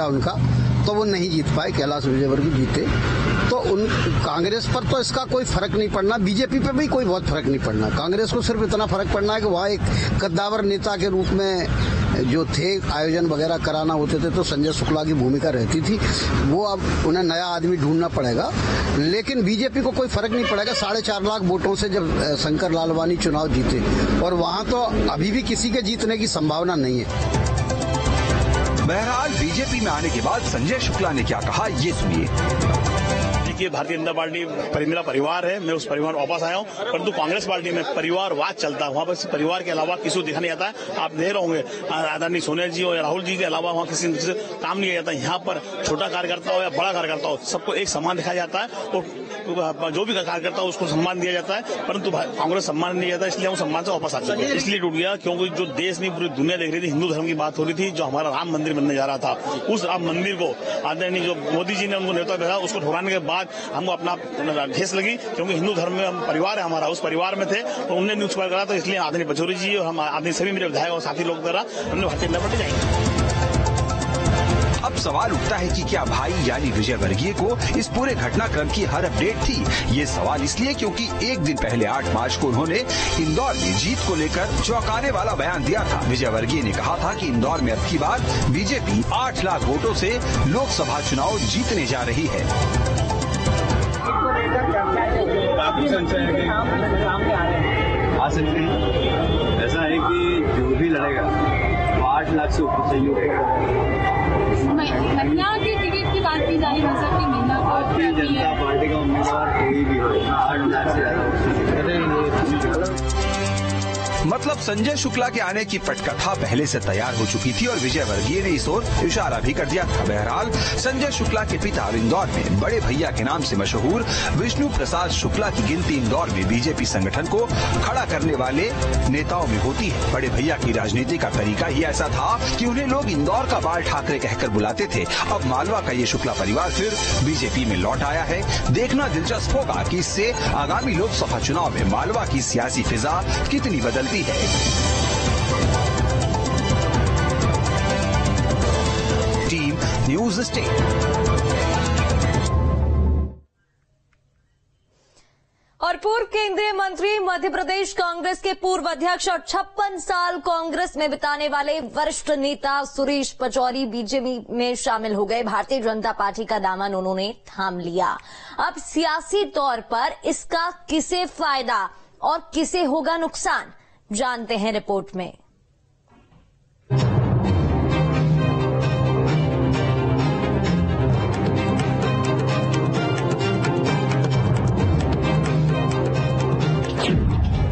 उनका तो वो नहीं जीत पाए, कैलाश विजयवर्गीय जीते। तो उन कांग्रेस पर तो इसका कोई फर्क नहीं पड़ना, बीजेपी पे भी कोई बहुत फर्क नहीं पड़ना। कांग्रेस को सिर्फ इतना फर्क पड़ना है कि वहाँ एक कद्दावर नेता के रूप में जो थे, आयोजन वगैरह कराना होते थे तो संजय शुक्ला की भूमिका रहती थी। वो अब उन्हें नया आदमी ढूंढना पड़ेगा, लेकिन बीजेपी को कोई फर्क नहीं पड़ेगा। 4.5 लाख वोटों से जब शंकर लालवानी चुनाव जीते, और वहाँ तो अभी भी किसी के जीतने की संभावना नहीं है। बहरहाल बीजेपी में आने के बाद संजय शुक्ला ने क्या कहा, ये सुनिए। देखिए, भारतीय जनता पार्टी मेरा परिवार है, मैं उस परिवार में वापस आया हूँ, परंतु कांग्रेस पार्टी में परिवारवाद चलता है। वहाँ पर परिवार के अलावा किसी को देखा नहीं जाता है। आप देख रहे होंगे आदरणीय सोनिया जी और राहुल जी के अलावा वहाँ किसी से काम नहीं किया जाता। यहाँ पर छोटा कार्यकर्ता हो या बड़ा कार्यकर्ता हो, सबको एक सम्मान दिखाया जाता है और जो भी कार्यकर्ता हो उसको सम्मान दिया जाता है, परंतु कांग्रेस सम्मान नहीं जाता। इसलिए हम सम्मान से वापस आ चुके हैं। इसलिए टूट गया क्योंकि जो देश नहीं पूरी दुनिया देख रही थी, हिंदू धर्म की बात हो रही थी, जो हमारा राम मंदिर बनने जा रहा था, उस राम मंदिर को आदरणीय जो मोदी जी ने उनको न्योता भेजा, उसको ठुकराने के बाद हमको अपना ठेस लगी, क्योंकि हिंदू धर्म में हम परिवार है हमारा, उस परिवार में थे तो उन्होंने न्यूज करा, तो इसलिए आदरणीय पचौरी जी और हम आदरणीय सभी मेरे विधायक और साथी लोग द्वारा हमने भारतीय जनता पार्टी जाएंगे। अब सवाल उठता है कि क्या भाई यानी विजयवर्गीय को इस पूरे घटनाक्रम की हर अपडेट थी। ये सवाल इसलिए क्योंकि एक दिन पहले 8 मार्च को उन्होंने इंदौर में जीत को लेकर चौंकाने वाला बयान दिया था। विजयवर्गीय ने कहा था कि इंदौर में अब की बार बीजेपी 8 लाख वोटों से लोकसभा चुनाव जीतने जा रही है। आ सकते हैं, ऐसा है कि जो भी लड़ेगा 8 लाख से ऊपर चाहिए। महिला की टिकट की बात की जा रही है कि महिला भारतीय जनता पार्टी का उम्मीदवार कोई भी हो, 8 लाख से मतलब संजय शुक्ला के आने की पटकथा पहले से तैयार हो चुकी थी और विजयवर्गीय ने इस ओर इशारा भी कर दिया था। बहरहाल संजय शुक्ला के पिता इंदौर में बड़े भैया के नाम से मशहूर विष्णु प्रसाद शुक्ला की गिनती इंदौर में बीजेपी संगठन को खड़ा करने वाले नेताओं में होती है। बड़े भैया की राजनीति का तरीका ही ऐसा था कि उन्हें लोग इंदौर का बाल ठाकरे कहकर बुलाते थे। अब मालवा का ये शुक्ला परिवार फिर बीजेपी में लौट आया है। देखना दिलचस्प होगा कि इससे आगामी लोकसभा चुनाव में मालवा की सियासी फिजा कितनी बदलती है। Team news state. और पूर्व केंद्रीय मंत्री, मध्य प्रदेश कांग्रेस के पूर्व अध्यक्ष और 56 साल कांग्रेस में बिताने वाले वरिष्ठ नेता सुरेश पचौरी बीजेपी में शामिल हो गए। भारतीय जनता पार्टी का दामन उन्होंने थाम लिया। अब सियासी तौर पर इसका किसे फायदा और किसे होगा नुकसान, जानते हैं रिपोर्ट में।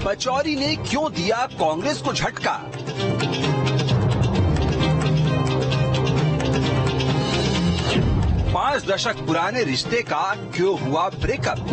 पचौरी ने क्यों दिया कांग्रेस को झटका? पांच दशक पुराने रिश्ते का क्यों हुआ ब्रेकअप?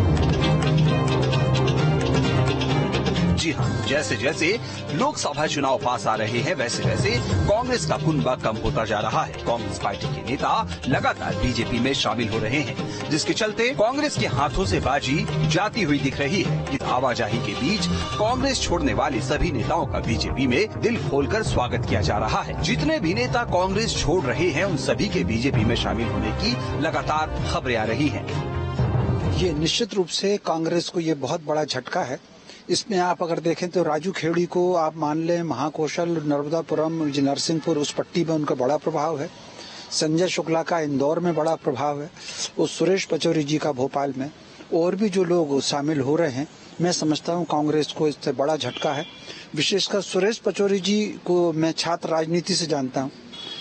जी हाँ, जैसे जैसे लोकसभा चुनाव पास आ रहे हैं वैसे वैसे कांग्रेस का कुनबा कम होता जा रहा है। कांग्रेस पार्टी के नेता लगातार बीजेपी में शामिल हो रहे हैं, जिसके चलते कांग्रेस के हाथों से बाजी जाती हुई दिख रही है। इस आवाजाही के बीच कांग्रेस छोड़ने वाले सभी नेताओं का बीजेपी में दिल खोलकर स्वागत किया जा रहा है। जितने भी नेता कांग्रेस छोड़ रहे हैं उन सभी के बीजेपी में शामिल होने की लगातार खबरें आ रही है। ये निश्चित रूप से कांग्रेस को ये बहुत बड़ा झटका है। इसमें आप अगर देखें तो राजू खेड़ी को आप मान लें, महाकौशल, नर्मदापुरम, नरसिंहपुर उस पट्टी में उनका बड़ा प्रभाव है। संजय शुक्ला का इंदौर में बड़ा प्रभाव है। उस सुरेश पचौरी जी का भोपाल में, और भी जो लोग शामिल हो रहे हैं, मैं समझता हूं कांग्रेस को इससे बड़ा झटका है। विशेषकर सुरेश पचौरी जी को मैं छात्र राजनीति से जानता हूं,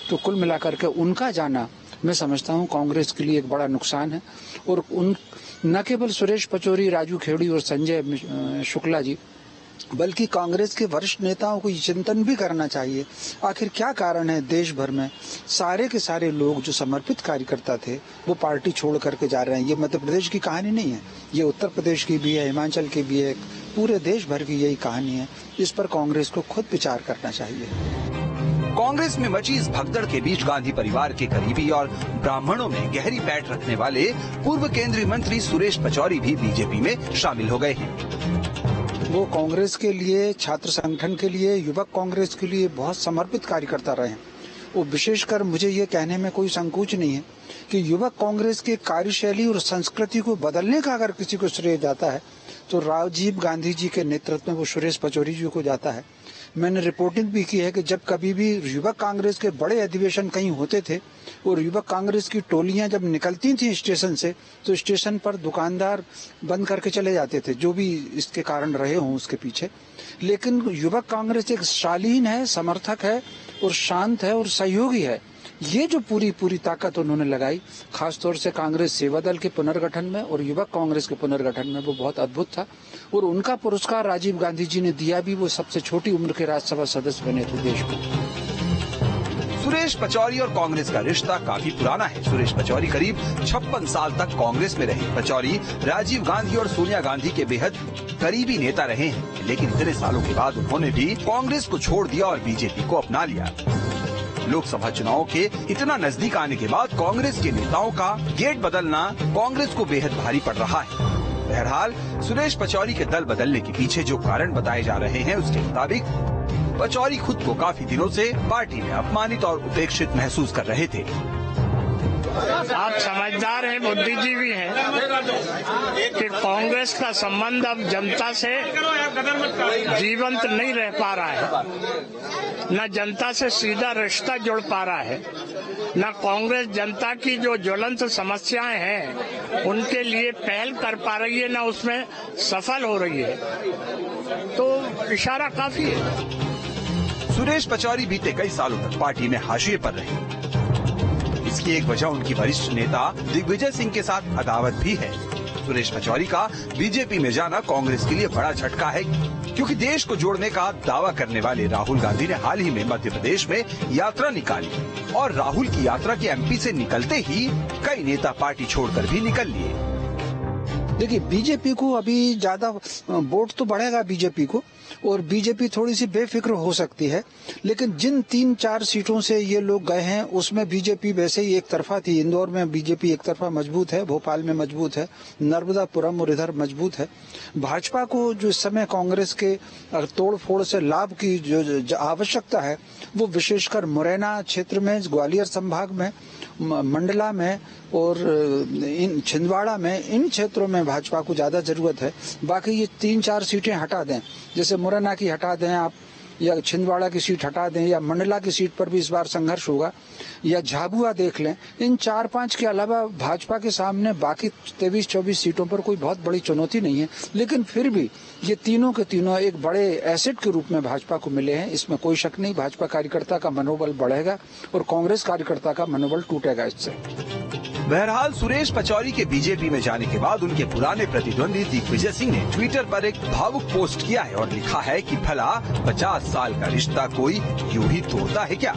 तो कुल मिलाकर के उनका जाना मैं समझता हूं कांग्रेस के लिए एक बड़ा नुकसान है। और उन न केवल सुरेश पचौरी, राजू खेड़ी और संजय शुक्ला जी, बल्कि कांग्रेस के वरिष्ठ नेताओं को ये चिंतन भी करना चाहिए आखिर क्या कारण है देश भर में सारे के सारे लोग जो समर्पित कार्यकर्ता थे वो पार्टी छोड़ करके जा रहे हैं। ये मध्य प्रदेश की कहानी नहीं है, ये उत्तर प्रदेश की भी है, हिमाचल की भी है, पूरे देश भर की यही कहानी है। इस पर कांग्रेस को खुद विचार करना चाहिए। कांग्रेस में मची इस भगदड़ के बीच गांधी परिवार के करीबी और ब्राह्मणों में गहरी पैठ रखने वाले पूर्व केंद्रीय मंत्री सुरेश पचौरी भी बीजेपी में शामिल हो गए हैं। वो कांग्रेस के लिए, छात्र संगठन के लिए, युवक कांग्रेस के लिए बहुत समर्पित कार्यकर्ता रहे हैं और विशेषकर मुझे ये कहने में कोई संकोच नहीं है कि युवक कांग्रेस की कार्यशैली और संस्कृति को बदलने का अगर किसी को श्रेय जाता है तो राजीव गांधी जी के नेतृत्व में वो सुरेश पचौरी जी को जाता है। मैंने रिपोर्टिंग भी की है कि जब कभी भी युवक कांग्रेस के बड़े अधिवेशन कहीं होते थे और युवक कांग्रेस की टोलियां जब निकलती थी स्टेशन से, तो स्टेशन पर दुकानदार बंद करके चले जाते थे, जो भी इसके कारण रहे हों उसके पीछे। लेकिन युवक कांग्रेस एक शालीन है, समर्थक है और शांत है और सहयोगी है। ये जो पूरी ताकत उन्होंने लगाई, खासतौर से कांग्रेस सेवा दल के पुनर्गठन में और युवक कांग्रेस के पुनर्गठन में, वो बहुत अद्भुत था। और उनका पुरस्कार राजीव गांधी जी ने दिया भी, वो सबसे छोटी उम्र के राज्यसभा सदस्य बने थे देश में। सुरेश पचौरी और कांग्रेस का रिश्ता काफी पुराना है। सुरेश पचौरी करीब 56 साल तक कांग्रेस में रहे। पचौरी राजीव गांधी और सोनिया गांधी के बेहद करीबी नेता रहे हैं, लेकिन इतने सालों के बाद उन्होंने भी कांग्रेस को छोड़ दिया और बीजेपी को अपना लिया। लोकसभा चुनाव के इतना नजदीक आने के बाद कांग्रेस के नेताओं का गेट बदलना कांग्रेस को बेहद भारी पड़ रहा है। बहरहाल सुरेश पचौरी के दल बदलने के पीछे जो कारण बताए जा रहे हैं, उसके मुताबिक पचौरी खुद को काफी दिनों से पार्टी में अपमानित और उपेक्षित महसूस कर रहे थे। आप समझदार हैं, बुद्धिजीवी हैं कि कांग्रेस का संबंध अब जनता से जीवंत नहीं रह पा रहा है, न जनता से सीधा रिश्ता जुड़ पा रहा है, न कांग्रेस जनता की जो ज्वलंत समस्याएं हैं उनके लिए पहल कर पा रही है, न उसमें सफल हो रही है। तो इशारा काफी है। सुरेश पचौरी बीते कई सालों तक पार्टी में हाशिए पर रहे। इसकी एक वजह उनकी वरिष्ठ नेता दिग्विजय सिंह के साथ अदावत भी है। सुरेश पचौरी का बीजेपी में जाना कांग्रेस के लिए बड़ा झटका है, क्योंकि देश को जोड़ने का दावा करने वाले राहुल गांधी ने हाल ही में मध्य प्रदेश में यात्रा निकाली और राहुल की यात्रा के एमपी से निकलते ही कई नेता पार्टी छोड़कर भी निकल लिए। देखिए, बीजेपी को अभी ज्यादा वोट तो बढ़ेगा बीजेपी को, और बीजेपी थोड़ी सी बेफिक्र हो सकती है, लेकिन जिन 3-4 सीटों से ये लोग गए हैं उसमें बीजेपी वैसे ही एक तरफा थी। इंदौर में बीजेपी एक तरफा मजबूत है, भोपाल में मजबूत है, नर्मदापुरम और इधर मजबूत है। भाजपा को जो इस समय कांग्रेस के तोड़ फोड़ से लाभ की जो आवश्यकता है, वो विशेषकर मुरैना क्षेत्र में, ग्वालियर संभाग में, मंडला में और इन छिंदवाड़ा में, इन क्षेत्रों में भाजपा को ज्यादा जरूरत है। बाकी ये 3-4 सीटें हटा दें, जैसे मुरैना की हटा दें आप, या छिंदवाड़ा की सीट हटा दें, या मंडला की सीट पर भी इस बार संघर्ष होगा, या झाबुआ देख लें। इन 4-5 के अलावा भाजपा के सामने बाकी 23-24 सीटों पर कोई बहुत बड़ी चुनौती नहीं है। लेकिन फिर भी ये तीनों के तीनों एक बड़े एसेट के रूप में भाजपा को मिले हैं, इसमें कोई शक नहीं। भाजपा कार्यकर्ता का मनोबल बढ़ेगा और कांग्रेस कार्यकर्ता का मनोबल टूटेगा इससे। बहरहाल सुरेश पचौरी के बीजेपी में जाने के बाद उनके पुराने प्रतिद्वंदी दिग्विजय सिंह ने ट्विटर पर एक भावुक पोस्ट किया है और लिखा है कि भला 50 साल का रिश्ता कोई यूं ही तोड़ता है क्या।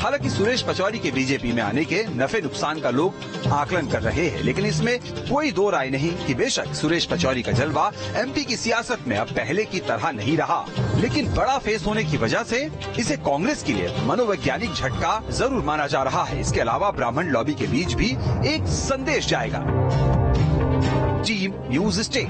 हालांकि सुरेश पचौरी के बीजेपी में आने के नफे नुकसान का लोग आकलन कर रहे हैं, लेकिन इसमें कोई दो राय नहीं कि बेशक सुरेश पचौरी का जलवा एमपी की सियासत में अब पहले की तरह नहीं रहा, लेकिन बड़ा फेस होने की वजह से इसे कांग्रेस के लिए मनोवैज्ञानिक झटका जरूर माना जा रहा है। इसके अलावा ब्राह्मण लॉबी के बीच भी एक संदेश जाएगा। Team news stay.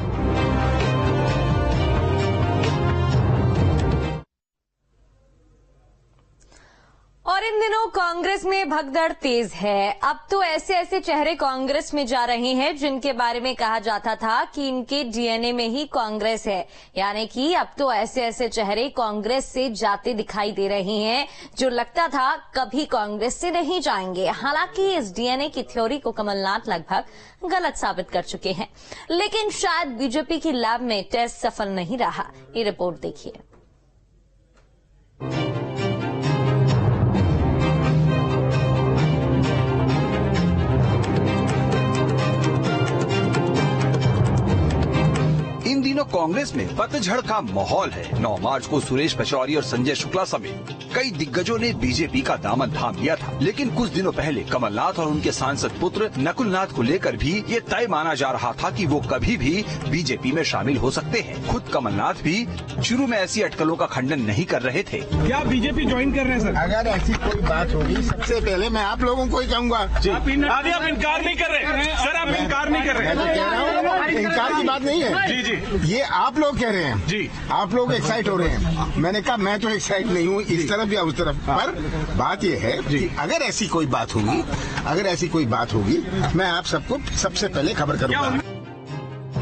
और इन दिनों कांग्रेस में भगदड़ तेज है। अब तो ऐसे चेहरे कांग्रेस में जा रहे हैं जिनके बारे में कहा जाता था कि इनके डीएनए में ही कांग्रेस है, यानी कि अब तो ऐसे चेहरे कांग्रेस से जाते दिखाई दे रहे हैं जो लगता था कभी कांग्रेस से नहीं जाएंगे। हालांकि इस डीएनए की थ्योरी को कमलनाथ लगभग गलत साबित कर चुके हैं, लेकिन शायद बीजेपी की लैब में टेस्ट सफल नहीं रहा। ये रिपोर्ट देखिए। इन दिनों कांग्रेस में पतझड़ का माहौल है। 9 मार्च को सुरेश पचौरी और संजय शुक्ला समेत कई दिग्गजों ने बीजेपी का दामन थाम लिया था, लेकिन कुछ दिनों पहले कमलनाथ और उनके सांसद पुत्र नकुलनाथ को लेकर भी ये तय माना जा रहा था कि वो कभी भी बीजेपी में शामिल हो सकते हैं। खुद कमलनाथ भी शुरू में ऐसी अटकलों का खंडन नहीं कर रहे थे। क्या बीजेपी ज्वाइन कर रहे हैं सर? अगर ऐसी कोई बात होगी, सबसे पहले मैं आप लोगों को ही कहूँगा। आप इनकार नहीं कर रहे सर, आप इनकार नहीं कर रहे। मैं तो कह रहा हूँ इनकार की बात नहीं है। जी जी, ये आप लोग कह रहे हैं जी, आप लोग एक्साइट हो रहे हैं। मैंने कहा मैं तो एक्साइट नहीं हूँ इस तरफ या उस तरफ। पर बात ये है कि अगर ऐसी कोई बात होगी, मैं आप सबको सबसे पहले खबर करूँगा।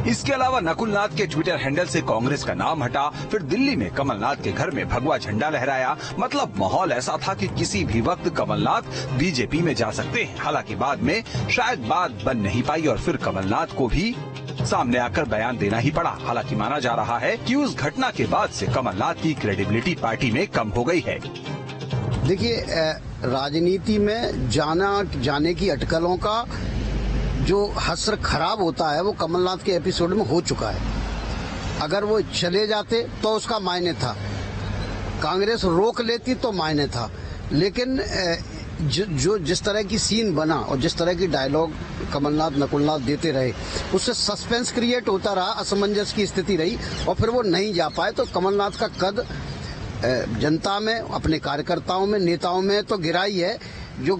इसके अलावा नकुलनाथ के ट्विटर हैंडल से कांग्रेस का नाम हटा, फिर दिल्ली में कमलनाथ के घर में भगवा झंडा लहराया। मतलब माहौल ऐसा था कि किसी भी वक्त कमलनाथ बीजेपी में जा सकते हैं। हालांकि बाद में शायद बात बन नहीं पाई और फिर कमलनाथ को भी सामने आकर बयान देना ही पड़ा। हालांकि माना जा रहा है कि उस घटना के बाद से कमलनाथ की क्रेडिबिलिटी पार्टी में कम हो गई है। देखिए, राजनीति में जाने की अटकलों का जो हसर खराब होता है वो कमलनाथ के एपिसोड में हो चुका है। अगर वो चले जाते तो उसका मायने था, कांग्रेस रोक लेती तो मायने था, लेकिन जो जिस तरह की सीन बना और जिस तरह की डायलॉग कमलनाथ नकुलनाथ देते रहे, उससे सस्पेंस क्रिएट होता रहा, असमंजस की स्थिति रही और फिर वो नहीं जा पाए। तो कमलनाथ का कद जनता में, अपने कार्यकर्ताओं में, नेताओं में तो गिरा ही है। जो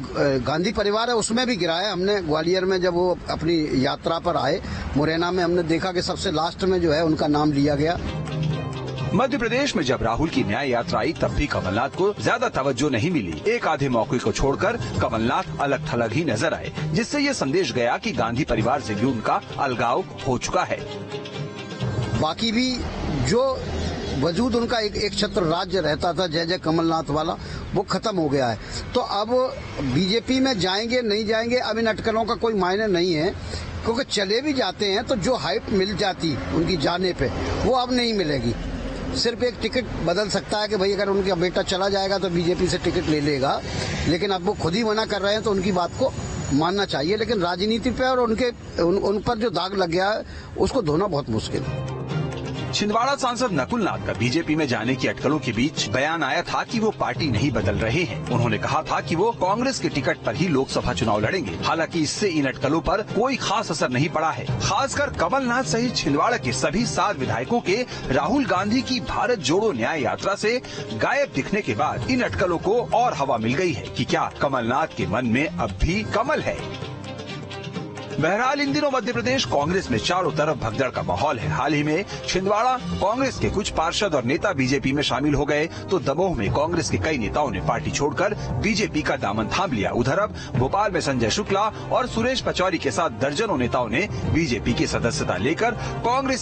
गांधी परिवार है उसमें भी गिरा है। हमने ग्वालियर में जब वो अपनी यात्रा पर आए, मुरैना में हमने देखा कि सबसे लास्ट में जो है उनका नाम लिया गया। मध्य प्रदेश में जब राहुल की न्याय यात्रा आई तब भी कमलनाथ को ज्यादा तवज्जो नहीं मिली। एक आधे मौके को छोड़कर कमलनाथ अलग थलग ही नजर आए, जिससे ये संदेश गया कि गांधी परिवार से भी उनका अलगाव हो चुका है। बाकी भी जो वजूद उनका एक छत्र राज्य रहता था, जय जय कमलनाथ वाला, वो खत्म हो गया है। तो अब बीजेपी में जाएंगे नहीं जाएंगे, अब इन अटकलों का कोई मायने नहीं है, क्योंकि चले भी जाते हैं तो जो हाइप मिल जाती उनकी जाने पे वो अब नहीं मिलेगी। सिर्फ एक टिकट बदल सकता है कि भाई अगर उनका बेटा चला जाएगा तो बीजेपी से टिकट ले लेगा, लेकिन अब वो खुद ही मना कर रहे हैं तो उनकी बात को मानना चाहिए। लेकिन राजनीति पे और उन पर जो दाग लग गया है उसको धोना बहुत मुश्किल है। छिंदवाड़ा सांसद नकुलनाथ का बीजेपी में जाने की अटकलों के बीच बयान आया था कि वो पार्टी नहीं बदल रहे हैं। उन्होंने कहा था कि वो कांग्रेस के टिकट पर ही लोकसभा चुनाव लड़ेंगे। हालांकि इससे इन अटकलों पर कोई खास असर नहीं पड़ा है। खासकर कमलनाथ सहित छिंदवाड़ा के सभी 7 विधायकों के राहुल गांधी की भारत जोड़ो न्याय यात्रा से गायब दिखने के बाद इन अटकलों को और हवा मिल गई है कि क्या कमलनाथ के मन में अब भी कमल है। बहरहाल इन दिनों मध्य प्रदेश कांग्रेस में चारों तरफ भगदड़ का माहौल है। हाल ही में छिंदवाड़ा कांग्रेस के कुछ पार्षद और नेता बीजेपी में शामिल हो गए, तो दमोह में कांग्रेस के कई नेताओं ने पार्टी छोड़कर बीजेपी का दामन थाम लिया। उधर अब भोपाल में संजय शुक्ला और सुरेश पचौरी के साथ दर्जनों नेताओं ने बीजेपी की सदस्यता लेकर कांग्रेस